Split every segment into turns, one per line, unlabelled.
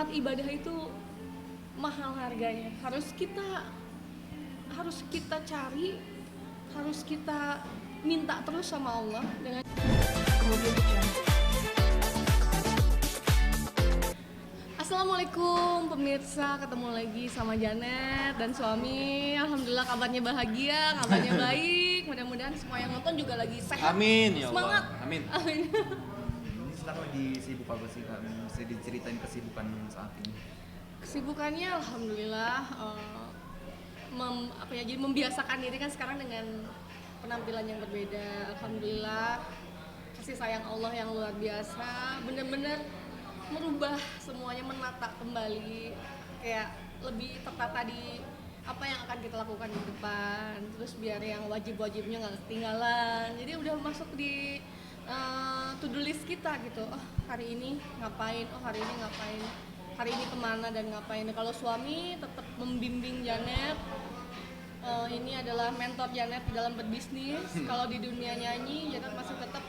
nikmat ibadah itu mahal harganya. Harus kita cari, harus kita minta terus sama Allah dengan Assalamualaikum pemirsa, ketemu lagi sama Janet dan suami. Alhamdulillah kabarnya bahagia, kabarnya baik. Mudah-mudahan semua yang nonton juga lagi sehat.
Amin ya Allah.
Semangat.
Amin.
Amin.
Ini sekarang lagi sibuk apa sih Kak? Bisa diceritain kesibukan saat ini?
Kesibukannya alhamdulillah jadi membiasakan diri kan sekarang dengan penampilan yang berbeda. Alhamdulillah kasih sayang Allah yang luar biasa, bener-bener merubah semuanya, menata kembali kayak lebih tertata di apa yang akan kita lakukan di depan, terus biar yang wajib-wajibnya nggak ketinggalan. Jadi udah masuk di to-do list kita gitu. Oh hari ini ngapain, oh hari ini ngapain, hari ini kemana dan ngapain. Kalau suami tetap membimbing Janet, ini adalah mentor Janet di dalam berbisnis. Kalau di dunia nyanyi Janet masih tetap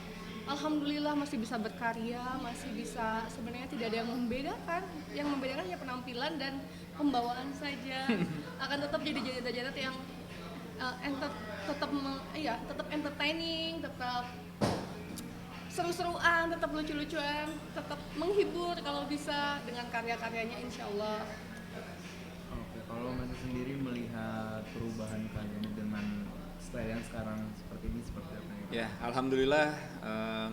alhamdulillah masih bisa berkarya, masih bisa, sebenarnya tidak ada yang membedakan. Yang membedakan hanya penampilan dan pembawaan saja. Akan tetap jadi Janet yang tetap entertaining, tetap seru-seruan, tetap lucu-lucuan, tetap menghibur kalau bisa dengan karya-karyanya insya Allah.
Oke, kalau Mas sendiri melihat perubahan kalian dengan style yang sekarang seperti ini seperti apa ya?
Ya, alhamdulillah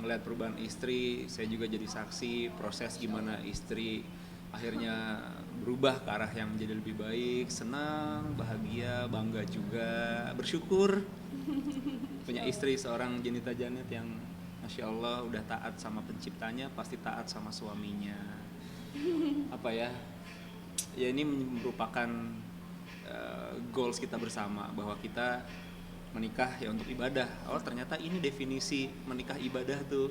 ngelihat perubahan istri, saya juga jadi saksi proses gimana istri akhirnya berubah ke arah yang menjadi lebih baik, senang, bahagia, bangga juga, bersyukur punya istri seorang Jenita Janet yang Masya Allah udah taat sama penciptanya, pasti taat sama suaminya. Apa ya? Ya ini merupakan goals kita bersama bahwa kita menikah ya untuk ibadah. Oh ternyata ini definisi menikah ibadah tuh.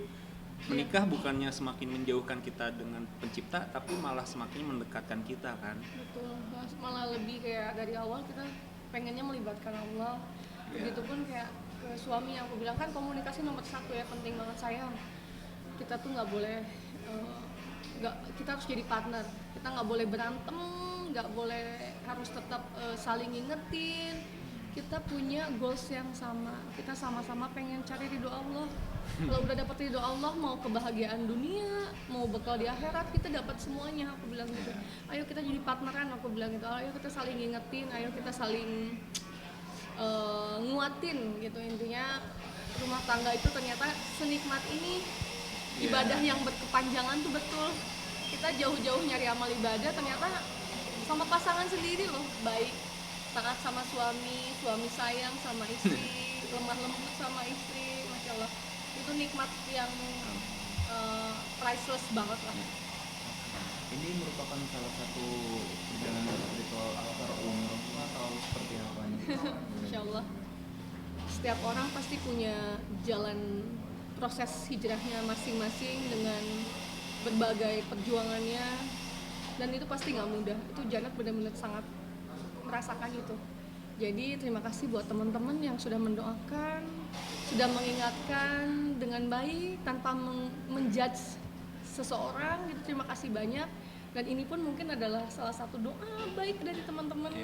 Menikah bukannya semakin menjauhkan kita dengan pencipta, tapi malah semakin mendekatkan kita kan.
Betul, malah lebih kayak dari awal kita pengennya melibatkan Allah. Begitupun kayak ke suami yang aku bilang kan komunikasi nomor 1 ya, penting banget sayang. Kita tuh nggak boleh, kita harus jadi partner. Kita nggak boleh berantem, nggak boleh, harus tetap saling ngingetin. Kita punya goals yang sama, kita sama-sama pengen cari ridho Allah. Kalau udah dapet ridho Allah, mau kebahagiaan dunia, mau bekal di akhirat, kita dapat semuanya. Aku bilang gitu. Ayo kita jadi partneran, aku bilang gitu. Ayo kita saling ngingetin, ayo kita saling nguatin gitu. Intinya rumah tangga itu ternyata senikmat ini. Ibadah yang berkepanjangan tuh betul. Kita jauh-jauh nyari amal ibadah, ternyata sama pasangan sendiri loh baik. Taat sama suami sayang sama istri, lemah lembut sama istri, Masya Allah. Itu nikmat yang priceless banget lah.
Ini merupakan salah satu perjalanan spiritual after umroh atau seperti apa nih?
Masya Allah. Setiap orang pasti punya jalan proses hijrahnya masing-masing dengan berbagai perjuangannya, dan itu pasti nggak mudah. Itu Janet benar-benar sangat merasakan itu. Jadi terima kasih buat teman-teman yang sudah mendoakan, sudah mengingatkan dengan baik tanpa menjudge seseorang gitu. Terima kasih banyak. Dan ini pun mungkin adalah salah satu doa baik dari teman-teman,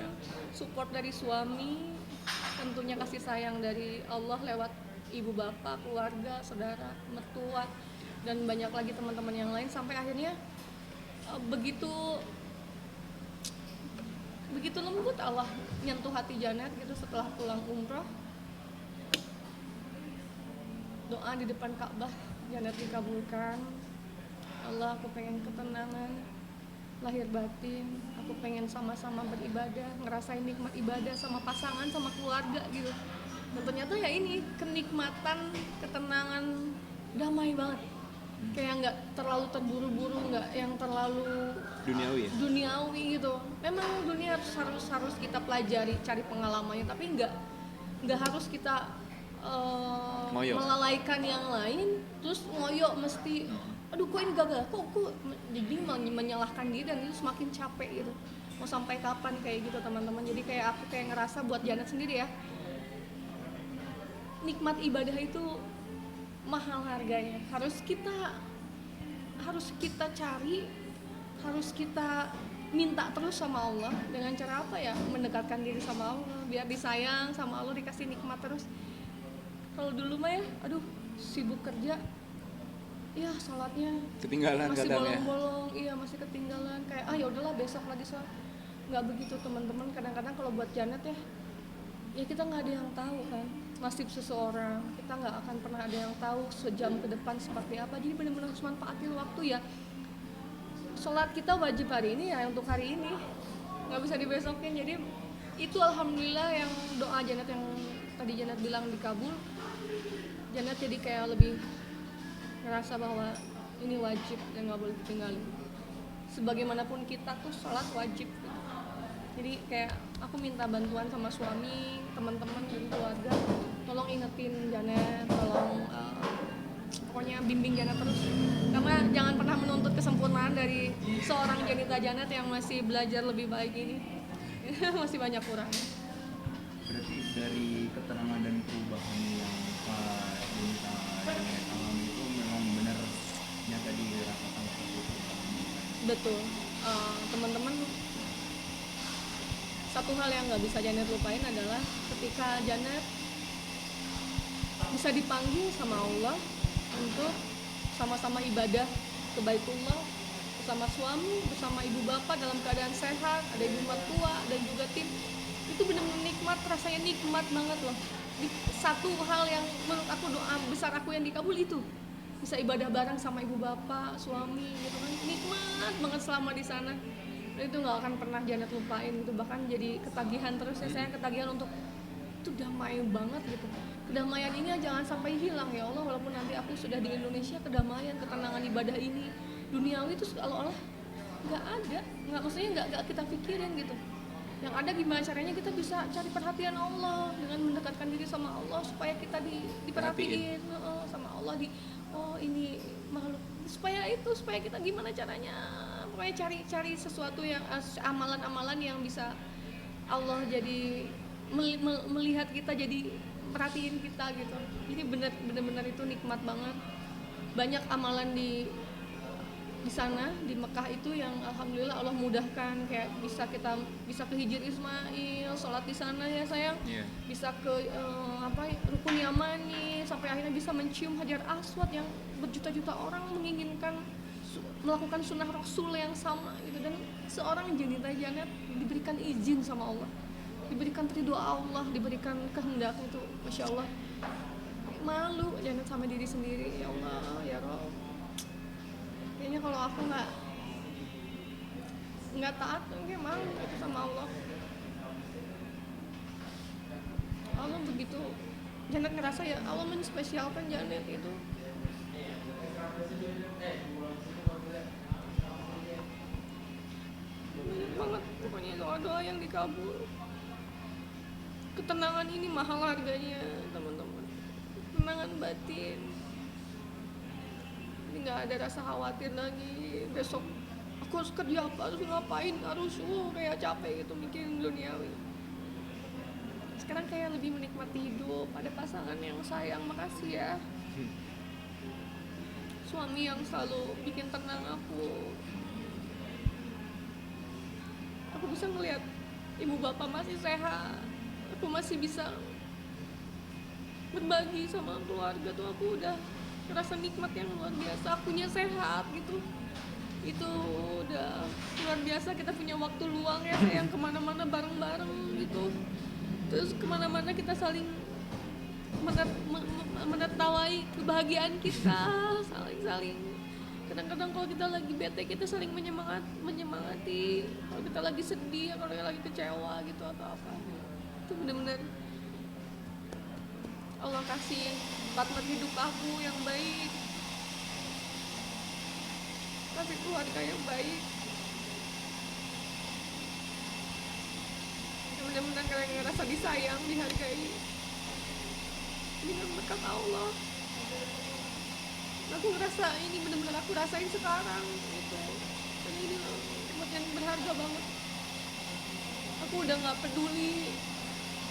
support dari suami, tentunya kasih sayang dari Allah lewat ibu bapak, keluarga, saudara, mertua, dan banyak lagi teman-teman yang lain sampai akhirnya begitu lembut Allah nyentuh hati Janet gitu setelah pulang umroh. Doa di depan Ka'bah Janet dikabulkan. Allah, aku pengen ketenangan lahir batin, aku pengen sama-sama beribadah, ngerasain nikmat ibadah sama pasangan, sama keluarga gitu. Dan ternyata ya ini kenikmatan, ketenangan, damai banget. Kayak nggak terlalu terburu-buru, nggak yang terlalu duniawi gitu. Memang dunia harus kita pelajari, cari pengalamannya, tapi nggak harus kita melalaikan yang lain, terus ngoyo mesti, aduh kok ini gagal, kok jadi menyalahkan diri, dan itu semakin capek gitu. Mau sampai kapan kayak gitu teman-teman. Jadi kayak aku kayak ngerasa buat Janet sendiri ya, nikmat ibadah itu mahal harganya. Harus kita cari, harus kita minta terus sama Allah. Dengan cara apa ya? Mendekatkan diri sama Allah, biar disayang sama Allah, dikasih nikmat terus. Kalau dulu mah ya, aduh sibuk kerja, ya sholatnya
Ketinggalan
masih
kadang ya.
bolong-bolong, iya masih ketinggalan, kayak ya udahlah besok lagi sholat. Nggak begitu teman-teman, kadang-kadang kalau buat Janet ya kita nggak ada yang tahu kan nasib seseorang, kita nggak akan pernah ada yang tahu sejam ke depan seperti apa. Jadi benar-benar harus manfaatin waktu ya. Sholat kita wajib hari ini ya untuk hari ini, nggak bisa dibesokin. Jadi itu alhamdulillah yang doa Janet yang tadi Janet bilang dikabul. Janet jadi kayak lebih ngerasa bahwa ini wajib dan nggak boleh ditinggalin. Sebagaimanapun kita tuh sholat wajib. Jadi kayak aku minta bantuan sama suami, teman-teman dan keluarga, tolong ingetin Janet, tolong pokoknya bimbing Janet terus. Karena jangan pernah menuntut kesempurnaan dari seorang Janita Janet yang masih belajar lebih baik ini. Masih banyak kurangnya.
Berarti dari keterangan dan perubahan yang Pak Janita Janet alami itu memang benar nyata dirasakan seperti itu.
Betul. Teman-teman, satu hal yang nggak bisa Janet lupain adalah ketika Janet bisa dipanggil sama Allah untuk sama-sama ibadah ke Baitullah bersama suami, bersama ibu bapak dalam keadaan sehat, ada ibu mertua dan juga tim. Itu benar-benar nikmat, rasanya nikmat banget loh. Satu hal yang menurut aku doa besar aku yang dikabul itu bisa ibadah bareng sama ibu bapak, suami gitu kan, nikmat banget selama di sana. Dan itu nggak akan pernah Janet lupain gitu, bahkan jadi ketagihan terus ya, saya ketagihan untuk itu damai banget gitu. Kedamaian ini jangan sampai hilang ya Allah, walaupun nanti aku sudah di Indonesia, kedamaian, ketenangan ibadah ini duniawi itu seolah-olah nggak ada, maksudnya nggak kita pikirin gitu. Yang ada gimana caranya kita bisa cari perhatian Allah dengan mendekatkan diri sama Allah supaya kita diperhatiin sama Allah ini makhluk, supaya kita gimana caranya, pokoknya cari sesuatu yang amalan-amalan yang bisa Allah jadi melihat kita, jadi perhatiin kita gitu. Jadi benar-benar itu nikmat banget. Banyak amalan di sana di Mekah itu yang alhamdulillah Allah mudahkan, kayak bisa ke Hijr Ismail, sholat di sana ya sayang, bisa ke Rukun Yamani, sampai akhirnya bisa mencium Hajar Aswad yang berjuta-juta orang menginginkan melakukan sunnah Rasul yang sama gitu. Dan seorang Janita Janet diberikan izin sama Allah, diberikan ridho Allah, diberikan kehendak itu, masya Allah. Malu Janet sama diri sendiri, ya Allah ya Rob, kayaknya kalau aku nggak taat mungkin malu itu sama Allah. Allah begitu, Janet ngerasa ya Allah menspesialkan Janet itu. Banyak banget pokoknya doa-doa yang dikabul. Ketenangan ini mahal harganya teman-teman, ketenangan batin. Ini nggak ada rasa khawatir lagi besok aku harus kerja apa, harus ngapain, harus kayak capek gitu mikirin duniawi. Sekarang kayak lebih menikmati hidup, ada pasangan yang sayang, makasih ya suami yang selalu bikin tenang aku bisa ngeliat ibu bapak masih sehat, aku masih bisa berbagi sama keluarga tuh, aku udah ngerasa nikmat yang luar biasa. Akunya sehat gitu, itu udah luar biasa. Kita punya waktu luang ya sayang, kemana-mana bareng-bareng gitu, terus kemana-mana kita saling menertawai kebahagiaan kita, saling. Kadang-kadang kalau kita lagi bete kita saling menyemangati, kalau kita lagi sedih, kalau kita lagi kecewa gitu atau apa, itu benar-benar Allah kasih partner hidup aku yang baik, kasih keluarga yang baik, benar-benar kayak ngerasa disayang, dihargai dengan berkat Allah. Aku ngerasa ini benar-benar aku rasain sekarang gitu, dan ini nikmat yang berharga banget. Aku udah nggak peduli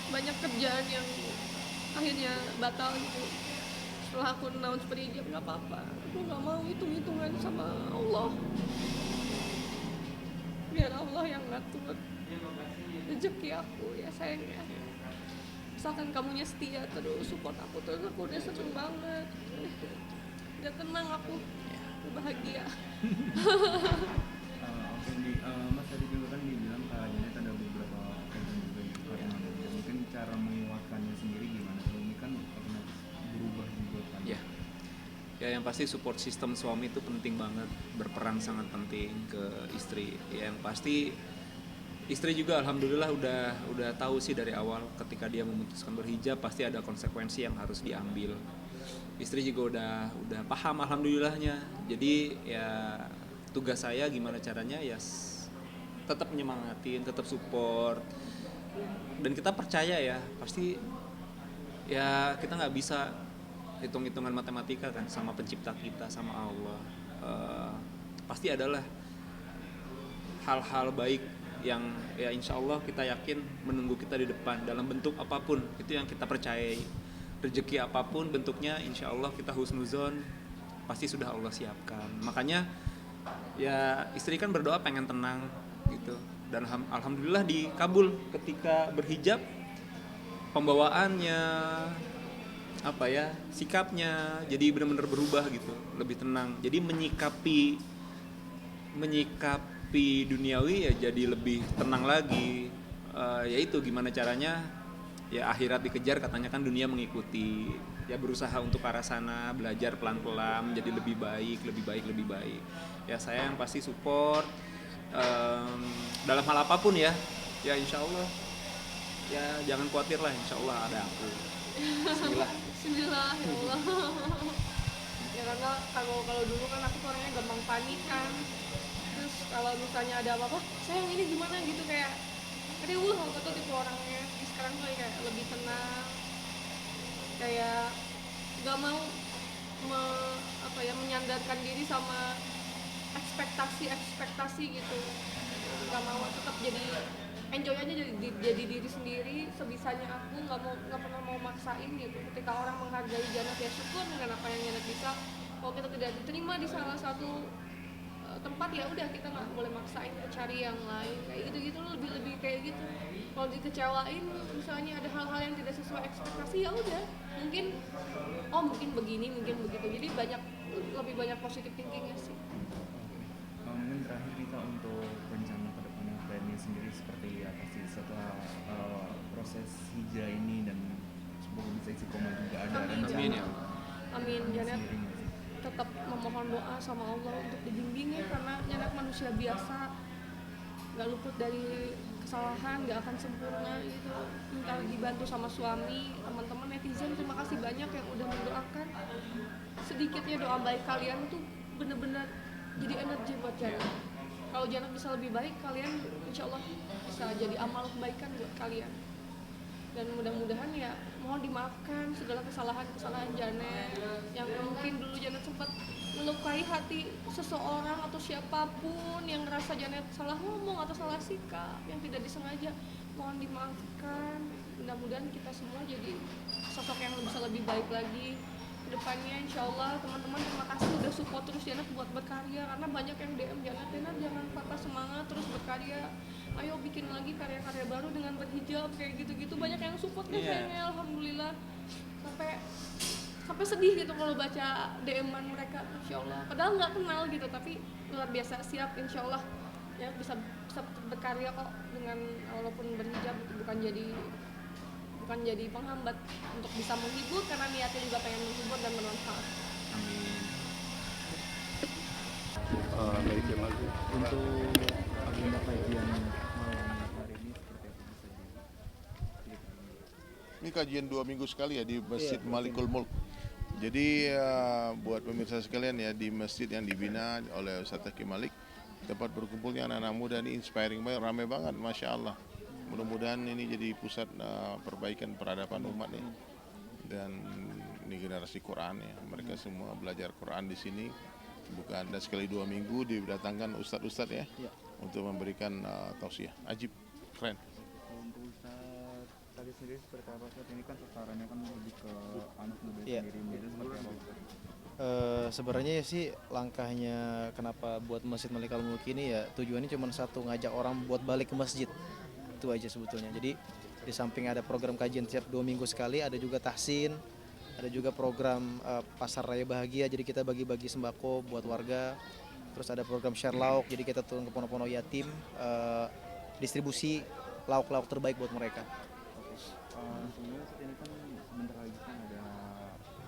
banyak kerjaan yang akhirnya batal gitu. Setelah aku announce perijab, nggak apa-apa, aku nggak mau hitung-hitungan sama Allah. biar Allah yang ngatur rezeki aku ya sayangnya. Misalkan kamunya setia terus support aku terus, aku udah seneng banget, udah tenang aku, udah bahagia.
Oke, Mas tadi juga kan dibilang Kak Janet ada beberapa program juga di Karimun. Mungkin cara menguatkannya sendiri gimana? Kalau ini kan otomatis berubah juga kan.
Ya, ya yang pasti support system suami itu penting banget, berperan sangat penting ke istri. Ya, yang pasti istri juga alhamdulillah udah tahu sih dari awal ketika dia memutuskan berhijab pasti ada konsekuensi yang harus diambil. Istri juga udah paham alhamdulillahnya. Jadi ya tugas saya gimana caranya ya tetap menyemangatin, tetap support. Dan kita percaya ya pasti ya kita nggak bisa hitung-hitungan matematika kan sama pencipta kita sama Allah. Pasti adalah hal-hal baik yang ya insya Allah kita yakin menunggu kita di depan dalam bentuk apapun, itu yang kita percayai. Rezeki apapun bentuknya insya Allah kita husnuzon pasti sudah Allah siapkan. Makanya ya istri kan berdoa pengen tenang gitu, dan alhamdulillah dikabul ketika berhijab. Pembawaannya apa ya, sikapnya jadi benar-benar berubah gitu, lebih tenang. Jadi menyikapi duniawi ya jadi lebih tenang lagi. Yaitu gimana caranya ya akhirat dikejar katanya kan dunia mengikuti. Ya berusaha untuk ke arah sana, belajar pelan-pelan menjadi lebih baik. Ya saya yang pasti support dalam hal apapun ya. Ya insya Allah ya jangan khawatir lah, insya Allah ada aku. Bismillah.
Bismillah ya Allah. Ya karena kalau dulu kan aku orangnya gampang panik kan. Terus kalau misalnya ada apa-apa, sayang ini gimana gitu kayak aduh, aku tuh tipe orangnya. Sekarang tuh kayak lebih tenang, kayak gak mau menyandarkan diri sama ekspektasi gitu. Gak mau, tetap jadi enjoy aja, jadi diri sendiri sebisanya aku, nggak pernah mau maksain gitu. Ketika orang menghargai Janat ya syukur dengan apa yang Janat bisa. Kalau kita tidak diterima di salah satu tempat ya udah, kita nggak boleh maksain, kita cari yang lain kayak gitu lebih kayak gitu. Kalau dikecewain misalnya ada hal-hal yang tidak sesuai ekspektasi ya udah, mungkin begini mungkin begitu, jadi lebih banyak positive thinkingnya sih.
Mungkin terakhir kita untuk rencana ke depannya planning sendiri seperti apa sih setelah proses hijrah ini, dan semoga bisa istiqomah juga ada rencana.
Amin ya.
Amin. Janet tetap memohon doa sama Allah untuk dibimbing ya, karena Janet manusia biasa, nggak luput dari kesalahan, nggak akan sempurna gitu. Minta dibantu sama suami, teman-teman netizen, terima kasih banyak yang udah mendoakan. Sedikitnya doa baik kalian tuh bener-bener jadi energi buat Janet. Kalau Janet bisa lebih baik, kalian insya Allah bisa jadi amal kebaikan buat kalian. Dan mudah-mudahan ya mohon dimaafkan segala kesalahan Janet yang mungkin dulu Janet sempat melukai hati seseorang atau siapapun yang ngerasa Janet salah ngomong atau salah sikap yang tidak disengaja. Mohon dimaafkan. Mudah-mudahan kita semua jadi sosok yang bisa lebih baik lagi kedepannya, insya Allah. Teman-teman terima kasih udah support terus Janet buat berkarya, karena banyak yang DM Janet jangan patah semangat, terus berkarya, ayo bikin lagi karya-karya baru dengan berhijab kayak gitu-gitu. Banyak yang support nih sayangnya, alhamdulillah. Sampai sedih gitu kalau baca DM-an mereka, insya Allah. Padahal nggak kenal gitu, tapi luar biasa siap, insya Allah ya bisa berkarya kok dengan walaupun berhijab, bukan jadi penghambat, untuk bisa menghibur karena niatnya juga pengen menghibur dan bermanfaat.
Amin.
Baik, terima kasih.
Untuk agenda kajian malam hari ini seperti apa bisa
Ini kajian 2 minggu sekali ya di Masjid Malikul Mulk. Jadi buat pemirsa sekalian ya, di masjid yang dibina oleh Ustaz Taqi Malik, tempat berkumpulnya anak-anak muda ini inspiring banget, ramai banget, Masya Allah. Mudah-mudahan ini jadi pusat perbaikan peradaban umat nih. Dan ini generasi Quran ya, mereka semua belajar Quran di sini. Bukan, dan sekali 2 minggu didatangkan ustadz-ustadz ya, untuk memberikan tausiah. Ajib, keren.
Untuk Ustaz tadi sendiri seperti apa Ustaz? Ini kan sasarannya kan lebih ke anak muda sendiri, itu seperti apa Ustaz?
Sebenarnya sih langkahnya kenapa buat Masjid Malikal Mulk ini ya tujuannya cuma satu, ngajak orang buat balik ke masjid. Itu aja sebetulnya. Jadi di samping ada program kajian tiap 2 minggu sekali, ada juga tahsin, ada juga program Pasar Raya Bahagia, jadi kita bagi-bagi sembako buat warga. Terus ada program share lauk, jadi kita turun ke pondok-pondok yatim, distribusi lauk-lauk terbaik buat mereka.
Sebenarnya saat ini kan sebentar lagi kan ada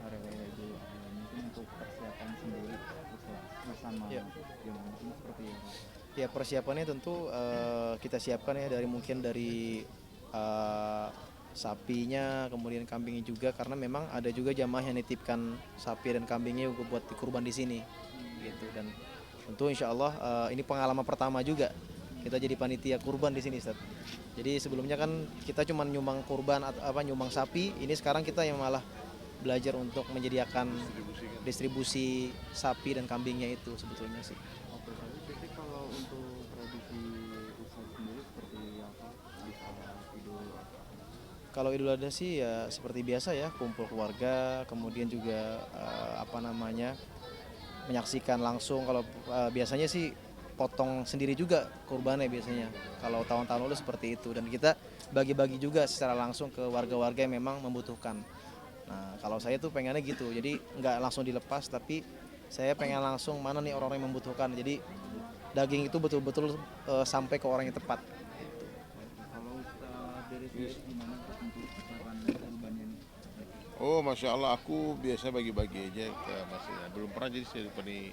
hari raya Idul Adha. Mungkin untuk persiapan sendiri bersama
Ya.
jemaah muslim seperti apa?
Ya persiapannya tentu kita siapkan ya mungkin dari sapinya, kemudian kambingnya juga, karena memang ada juga jamaah yang nitipkan sapi dan kambingnya juga buat dikurban di sini, gitu. Dan tentu insya Allah ini pengalaman pertama juga kita jadi panitia kurban di sini, Ustaz. Jadi sebelumnya kan kita cuma nyumbang kurban nyumbang sapi, ini sekarang kita yang malah belajar untuk menyediakan distribusi sapi dan kambingnya itu sebetulnya sih.
Oke, tapi kalau untuk tradisi Ustaz sendiri seperti apa di saat Idul Adha?
Kalau Idul Adha sih ya seperti biasa ya, kumpul keluarga, kemudian juga menyaksikan langsung. Kalau biasanya sih potong sendiri juga kurbannya biasanya. Kalau tahun-tahun lalu seperti itu, dan kita bagi-bagi juga secara langsung ke warga-warga yang memang membutuhkan. Nah, kalau saya tuh pengennya gitu, jadi nggak langsung dilepas, tapi saya pengen langsung mana nih orang-orang yang membutuhkan. Jadi daging itu betul-betul sampai ke orang yang tepat.
Kalau Ustaz dari sendiri gimana untuk saran kurbannya nih?
Oh, masya Allah, aku biasa bagi-bagi aja ke masjid. Belum pernah jadi saya pernah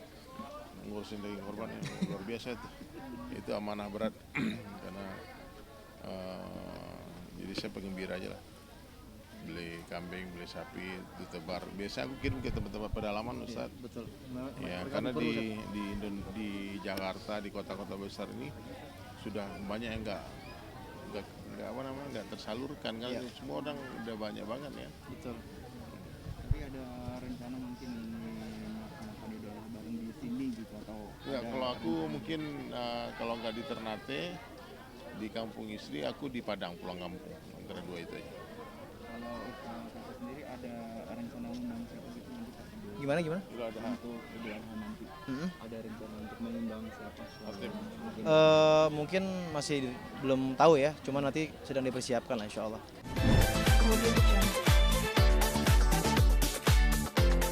ngurusin daging korban yang luar biasa itu. Itu amanah berat karena jadi saya penggembira aja lah. Beli kambing, beli sapi, ditebar. Biasa aku kirim ke tempat-tempat pedalaman, Ustaz.
Betul.
Ya,
Mereka
karena
perlu,
di Jakarta, di kota-kota besar ini sudah banyak yang nggak tersalurkan kan.
Ya.
Semua orang udah banyak banget ya.
Betul.
Tapi ada rencana mungkin melaksanakan Idul Adha bareng di sini gitu atau
Ya,
ada
kalau aku
rencana?
mungkin kalau nggak di Ternate, di kampung istri, aku di Padang pulang kampung. Antara dua itu aja.
Kalau Ustaz sendiri ada rencana mengundang siapa gitu nanti pas Idul
Gimana?
Itu ada
untuk Idul Adha nanti? Ada rencana untuk mengundang siapa?
Khotib.
Mungkin
Mungkin masih belum tahu ya, cuma nanti sedang dipersiapkan lah insya Allah.
Audio Jungle.